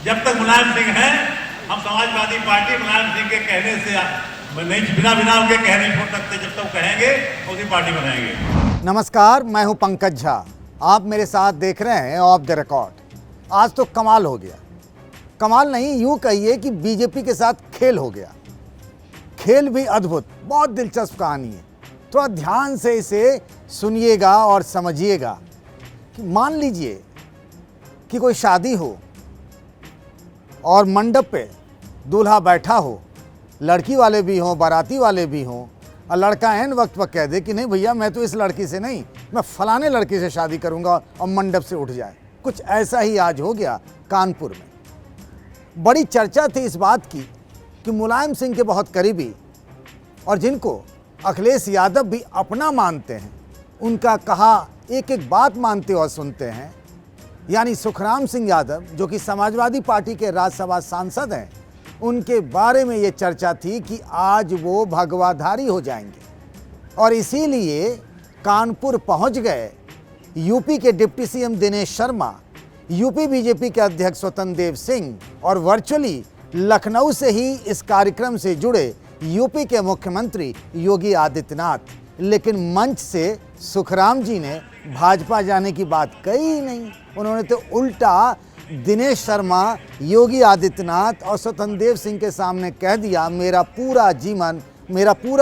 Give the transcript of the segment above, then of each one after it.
जब तक मुलायम सिंह हैं, हम समाजवादी पार्टी मुलायम सिंह के कहने से नहीं, बिना उनके कह नहीं छोड़ सकते। जब तक कहेंगे उसी पार्टी बनाएंगे। नमस्कार, मैं हूं पंकज झा। आप मेरे साथ देख रहे हैं ऑफ द रिकॉर्ड। आज तो कमाल हो गया। कमाल नहीं, यूं कहिए कि बीजेपी के साथ खेल हो गया। खेल भी अद्भुत, बहुत दिलचस्प कहानी है। थोड़ा ध्यान से इसे सुनिएगा और समझिएगा कि मान लीजिए कि कोई शादी हो और मंडप पे दूल्हा बैठा हो, लड़की वाले भी हों, बाराती वाले भी हों, और लड़का ऐन वक्त पर कह दे कि नहीं भैया, मैं तो इस लड़की से नहीं, मैं फलाने लड़की से शादी करूंगा, और मंडप से उठ जाए। कुछ ऐसा ही आज हो गया कानपुर में। बड़ी चर्चा थी इस बात की कि मुलायम सिंह के बहुत करीबी और जिनको अखिलेश यादव भी अपना मानते हैं, उनका कहा एक एक बात मानते और सुनते हैं, यानी सुखराम सिंह यादव जो कि समाजवादी पार्टी के राज्यसभा सांसद हैं, उनके बारे में ये चर्चा थी कि आज वो भगवाधारी हो जाएंगे। और इसीलिए कानपुर पहुंच गए यूपी के deputy CM Dinesh Sharma, UP BJP के अध्यक्ष स्वतंत्र देव सिंह, और वर्चुअली लखनऊ से ही इस कार्यक्रम से जुड़े यूपी के मुख्यमंत्री योगी आदित्यनाथ। लेकिन मंच से सुखराम जी ने भाजपा जाने की बात कही ही नहीं। उन्होंने तो उल्टा दिनेश शर्मा, योगी आदित्यनाथ और स्वतंत्र देव सिंह के सामने कह दिया, मेरा पूरा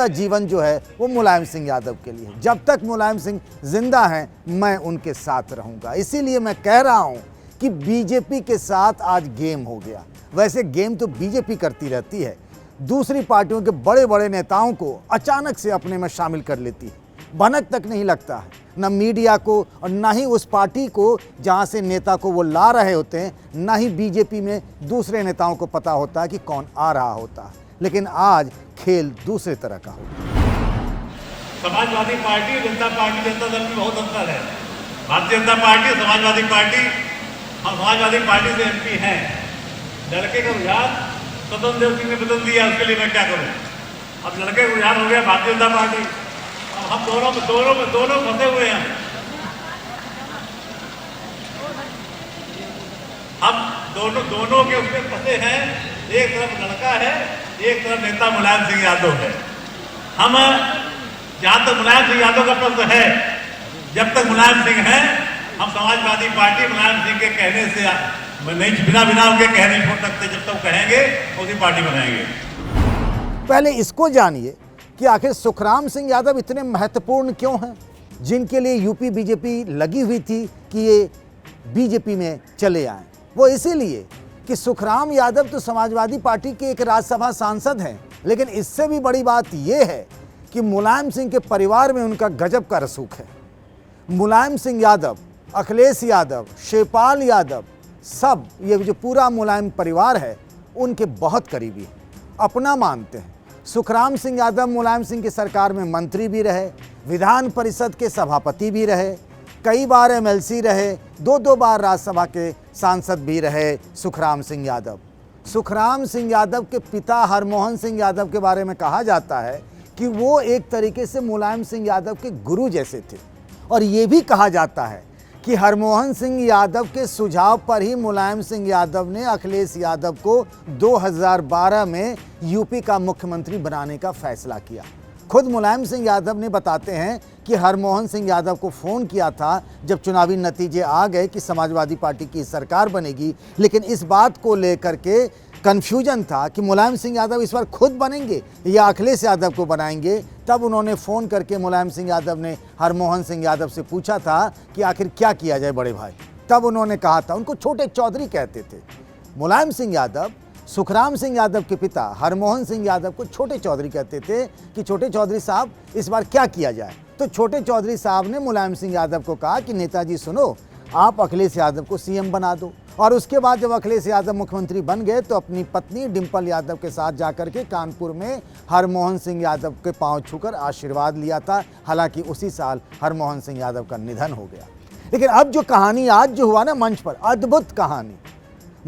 जीवन जो है वो मुलायम सिंह यादव के लिए। जब तक मुलायम सिंह जिंदा हैं, मैं उनके साथ रहूंगा। इसीलिए मैं कह रहा हूं कि बीजेपी के साथ आज गेम हो गया। वैसे गेम तो बीजेपी करती रहती है, दूसरी पार्टियों के बड़े बड़े नेताओं को अचानक से अपने में शामिल कर लेती है। भनक तक नहीं लगता है, न मीडिया को और न ही उस पार्टी को जहां से नेता को वो ला रहे होते हैं, न ही बीजेपी में दूसरे नेताओं को पता होता है कि कौन आ रहा होता है। लेकिन आज खेल दूसरे तरह का होगा। समाजवादी पार्टी, जनता पार्टी, जनता दल में बहुत अंतर है। भारतीय जनता पार्टी, समाजवादी पार्टी, हम समाजवादी पार्टी से एमपी हैं। लड़के का रुझान स्वतंत्र देव सिंह ने बदल दिया, उसके लिए मैं क्या करूं? अब लड़के का रुझान हो गया भारतीय जनता पार्टी। अब हम दोनों फंसे हुए हैं। हम दोनों के उसमें फंसे हैं। एक तरफ लड़का है, एक तरफ नेता मुलायम सिंह यादव है। हम जहां तक मुलायम सिंह यादव का प्रश्न है, जब तक मुलायम सिंह हैं, हम समाजवादी पार्टी मुलायम सिंह के कहने से नहीं, बिना उनके कह नहीं छोड़ सकते। जब तक कहेंगे उसी पार्टी बनाएंगे। पहले इसको जानिए कि आखिर सुखराम सिंह यादव इतने महत्वपूर्ण क्यों हैं, जिनके लिए यूपी बीजेपी लगी हुई थी कि ये बीजेपी में चले आए। वो इसीलिए कि सुखराम यादव तो समाजवादी पार्टी के एक राज्यसभा सांसद हैं, लेकिन इससे भी बड़ी बात यह है कि मुलायम सिंह के परिवार में उनका गजब का रसूख है। मुलायम सिंह यादव, अखिलेश यादव, शिवपाल यादव, सब ये जो पूरा मुलायम परिवार है उनके बहुत करीबी हैं, अपना मानते हैं। सुखराम सिंह यादव मुलायम सिंह की सरकार में मंत्री भी रहे, विधान परिषद के सभापति भी रहे, कई बार एमएलसी रहे, दो बार राज्यसभा के सांसद भी रहे सुखराम सिंह यादव। सुखराम सिंह यादव के पिता हरमोहन सिंह यादव के बारे में कहा जाता है कि वो एक तरीके से मुलायम सिंह यादव के गुरु जैसे थे। और ये भी कहा जाता है कि हरमोहन सिंह यादव के सुझाव पर ही मुलायम सिंह यादव ने अखिलेश यादव को 2012 में यूपी का मुख्यमंत्री बनाने का फैसला किया। खुद मुलायम सिंह यादव ने बताते हैं कि हरमोहन सिंह यादव को फ़ोन किया था जब चुनावी नतीजे आ गए कि समाजवादी पार्टी की सरकार बनेगी, लेकिन इस बात को लेकर के कन्फ्यूजन था कि मुलायम सिंह यादव इस बार खुद बनेंगे या अखिलेश यादव को बनाएंगे। तब उन्होंने फ़ोन करके मुलायम सिंह यादव ने हरमोहन सिंह यादव से पूछा था कि आखिर क्या किया जाए बड़े भाई। तब उन्होंने कहा था, उनको छोटे चौधरी कहते थे। मुलायम सिंह यादव सुखराम सिंह यादव के पिता हरमोहन सिंह यादव को छोटे चौधरी कहते थे कि छोटे चौधरी साहब इस बार क्या किया जाए। तो छोटे चौधरी साहब ने मुलायम सिंह यादव को कहा कि नेताजी सुनो, आप अखिलेश यादव को सीएम बना दो। और उसके बाद जब अखिलेश यादव मुख्यमंत्री बन गए तो अपनी पत्नी डिंपल यादव के साथ जाकर के कानपुर में हरमोहन सिंह यादव के पांव छूकर आशीर्वाद लिया था। हालांकि उसी साल हरमोहन सिंह यादव का निधन हो गया। लेकिन अब जो कहानी आज जो हुआ ना मंच पर, अद्भुत कहानी।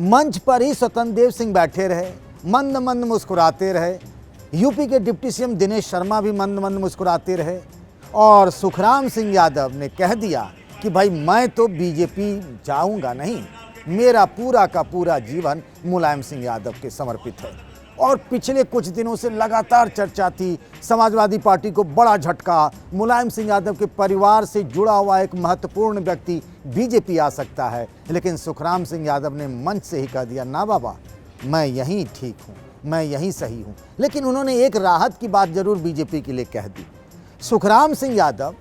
मंच पर ही स्वतंत्र देव सिंह बैठे रहे, मंद मंद मुस्कुराते रहे। यूपी के डिप्टी सीएम दिनेश शर्मा भी मंद मंद मुस्कुराते रहे। और सुखराम सिंह यादव ने कह दिया कि भाई मैं तो बीजेपी जाऊंगा नहीं, मेरा पूरा का पूरा जीवन मुलायम सिंह यादव के समर्पित है। और पिछले कुछ दिनों से लगातार चर्चा थी, समाजवादी पार्टी को बड़ा झटका, मुलायम सिंह यादव के परिवार से जुड़ा हुआ एक महत्वपूर्ण व्यक्ति बीजेपी आ सकता है। लेकिन सुखराम सिंह यादव ने मंच से ही कह दिया, ना बाबा, मैं यहीं ठीक हूँ, मैं यहीं सही हूँ। लेकिन उन्होंने एक राहत की बात जरूर बीजेपी के लिए कह दी। सुखराम सिंह यादव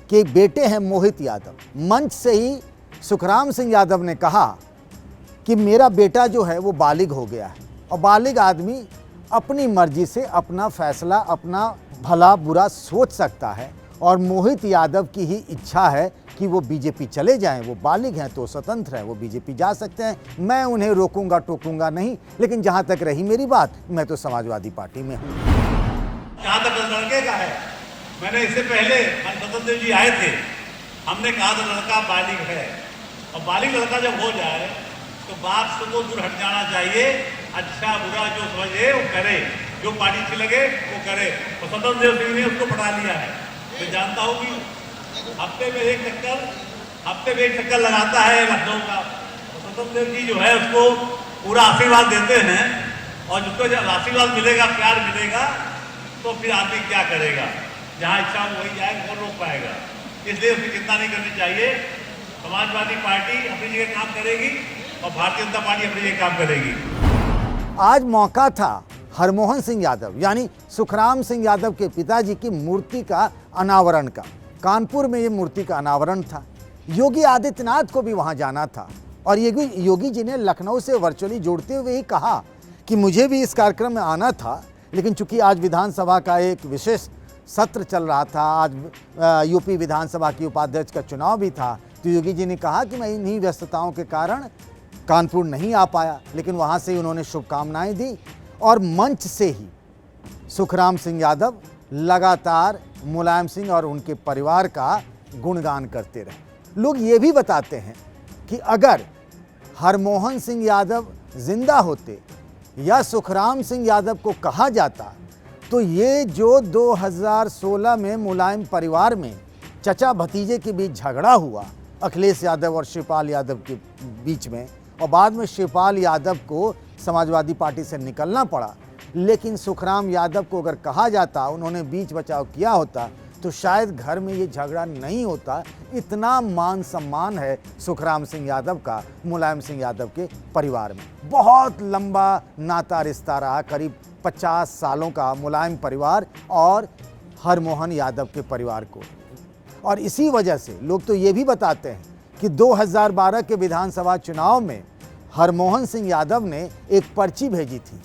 के बेटे हैं मोहित यादव। मंच से ही सुखराम सिंह यादव ने कहा कि मेरा बेटा जो है वो बालिग हो गया है, और बालिग आदमी अपनी मर्जी से अपना फैसला, अपना भला बुरा सोच सकता है, और मोहित यादव की ही इच्छा है कि वो बीजेपी चले जाएं। वो बालिग हैं तो स्वतंत्र हैं, वो बीजेपी जा सकते हैं, मैं उन्हें रोकूंगा टोकूंगा नहीं। लेकिन जहां तक रही मेरी बात, मैं तो समाजवादी पार्टी में हूं। जहां तक लड़के का है, मैंने इससे पहले स्वतंत्र देव जी आए थे, हमने कहा था लड़का बालिग है, और बालिग लड़का जब हो जाए तो बात से तो दूर हट जाना चाहिए। अच्छा बुरा जो समझे वो करे, जो पार्टी अच्छी लगे वो करे। तो स्वतंत्र देव सिंह ने उसको पढ़ा लिया है। मैं जानता हूँ कि हफ्ते में एक चक्कर लगाता है लखनऊ का। तो स्वतंत्र देव जी जो है उसको पूरा आशीर्वाद देते हैं, और जिसको जब आशीर्वाद मिलेगा, प्यार मिलेगा, तो फिर आदमी क्या करेगा, जहाँ इच्छा हो वही जाएगा, कौन रोक पाएगा। इसलिए उसकी चिंता नहीं करनी चाहिए। समाजवादी पार्टी अपनी जगह काम करेगी और भारतीय जनता पार्टी अपनी जगह काम करेगी। आज मौका था हरमोहन सिंह यादव यानी सुखराम सिंह यादव के पिताजी की मूर्ति का अनावरण का। कानपुर में ये मूर्ति का अनावरण था। योगी आदित्यनाथ को भी वहां जाना था, और योगी जी ने लखनऊ से वर्चुअली जोड़ते हुए ही कहा कि मुझे भी इस कार्यक्रम में आना था, लेकिन चूंकि आज विधानसभा का एक विशेष सत्र चल रहा था, आज यूपी विधानसभा की उपाध्यक्ष का चुनाव भी था, तो योगी जी ने कहा कि मैं इन्हीं व्यस्तताओं के कारण कानपुर नहीं आ पाया। लेकिन वहाँ से ही उन्होंने शुभकामनाएं दी, और मंच से ही सुखराम सिंह यादव लगातार मुलायम सिंह और उनके परिवार का गुणगान करते रहे। लोग ये भी बताते हैं कि अगर हरमोहन सिंह यादव जिंदा होते या सुखराम सिंह यादव को कहा जाता, तो ये जो 2016 में मुलायम परिवार में चचा भतीजे के बीच झगड़ा हुआ, अखिलेश यादव और शिवपाल यादव के बीच में, और बाद में शिवपाल यादव को समाजवादी पार्टी से निकलना पड़ा, लेकिन सुखराम यादव को अगर कहा जाता, उन्होंने बीच बचाव किया होता, तो शायद घर में ये झगड़ा नहीं होता। इतना मान सम्मान है सुखराम सिंह यादव का मुलायम सिंह यादव के परिवार में। बहुत लंबा नाता रिश्ता रहा, करीब 50 सालों का मुलायम परिवार और हरमोहन यादव के परिवार को। और इसी वजह से लोग तो ये भी बताते हैं कि 2012 के विधानसभा चुनाव में हरमोहन सिंह यादव ने एक पर्ची भेजी थी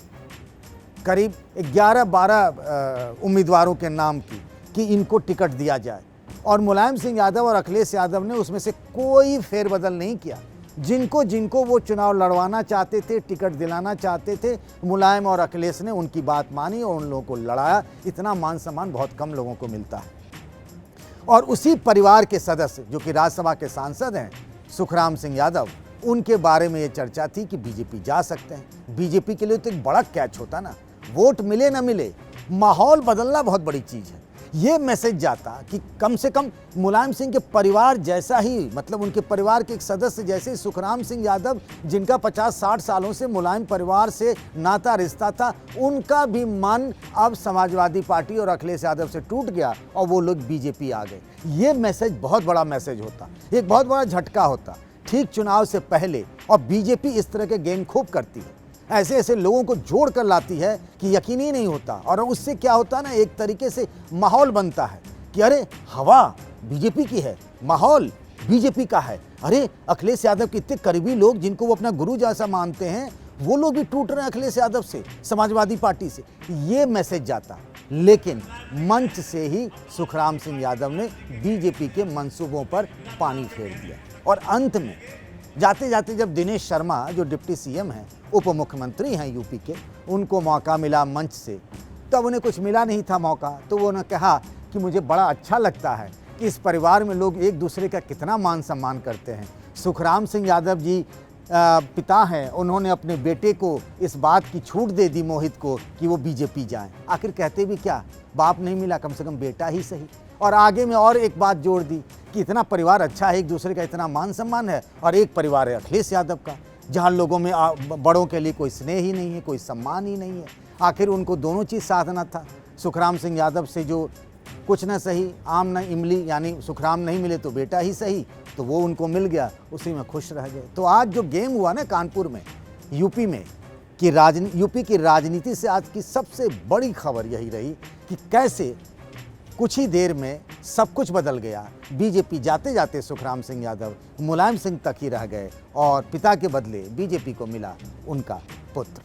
करीब 11-12 उम्मीदवारों के नाम की कि इनको टिकट दिया जाए, और मुलायम सिंह यादव और अखिलेश यादव ने उसमें से कोई फेरबदल नहीं किया। जिनको जिनको वो चुनाव लड़वाना चाहते थे, टिकट दिलाना चाहते थे, मुलायम और अखिलेश ने उनकी बात मानी और उन लोगों को लड़ाया। इतना मान सम्मान बहुत कम लोगों को मिलता है। और उसी परिवार के सदस्य जो कि राज्यसभा के सांसद हैं सुखराम सिंह यादव, उनके बारे में ये चर्चा थी कि बीजेपी जा सकते हैं। बीजेपी के लिए तो एक बड़ा कैच होता ना, वोट मिले ना मिले, माहौल बदलना बहुत बड़ी चीज़ है। ये मैसेज जाता कि कम से कम मुलायम सिंह के परिवार जैसा ही, मतलब उनके परिवार के एक सदस्य जैसे सुखराम सिंह यादव, जिनका 50-60 सालों से मुलायम परिवार से नाता रिश्ता था, उनका भी मन अब समाजवादी पार्टी और अखिलेश यादव से टूट गया और वो लोग बीजेपी आ गए। ये मैसेज बहुत बड़ा मैसेज होता, एक बहुत बड़ा झटका होता ठीक चुनाव से पहले। और बीजेपी इस तरह के गेम खूब करती है, ऐसे ऐसे लोगों को जोड़ कर लाती है कि यकीन ही नहीं होता। और उससे क्या होता है ना, एक तरीके से माहौल बनता है कि अरे हवा बीजेपी की है, माहौल बीजेपी का है। अरे अखिलेश यादव के इतने करीबी लोग जिनको वो अपना गुरु जैसा मानते हैं, वो लोग भी टूट रहे हैं अखिलेश यादव से, समाजवादी पार्टी से। ये मैसेज जाता, लेकिन मंच से ही सुखराम सिंह यादव ने बीजेपी के मंसूबों पर पानी फेर दिया। और अंत में जाते जाते जब दिनेश शर्मा जो डिप्टी सीएम हैं, उप मुख्यमंत्री हैं यूपी के, उनको मौका मिला मंच से, तब उन्हें कुछ मिला नहीं था मौका, तो वो उन्होंने कहा कि मुझे बड़ा अच्छा लगता है कि इस परिवार में लोग एक दूसरे का कितना मान सम्मान करते हैं। सुखराम सिंह यादव जी पिता हैं, उन्होंने अपने बेटे को इस बात की छूट दे दी मोहित को कि वो बीजेपी जाएं। आखिर कहते भी क्या, बाप नहीं मिला, कम से कम बेटा ही सही। और आगे में और एक बात जोड़ दी कि इतना परिवार अच्छा है, एक दूसरे का इतना मान सम्मान है, और एक परिवार है अखिलेश यादव का, जहाँ लोगों में बड़ों के लिए कोई स्नेह ही नहीं है, कोई सम्मान ही नहीं है। आखिर उनको दोनों चीज़ साधना था। सुखराम सिंह यादव से जो कुछ न सही आम न इमली, यानी सुखराम नहीं मिले तो बेटा ही सही, तो वो उनको मिल गया, उसी में खुश रह गए। तो आज जो गेम हुआ ना कानपुर में, यूपी में, कि यूपी की राजनीति से आज की सबसे बड़ी खबर यही रही कि कैसे कुछ ही देर में सब कुछ बदल गया। बीजेपी जाते जाते सुखराम सिंह यादव मुलायम सिंह तक ही रह गए और पिता के बदले बीजेपी को मिला उनका पुत्र।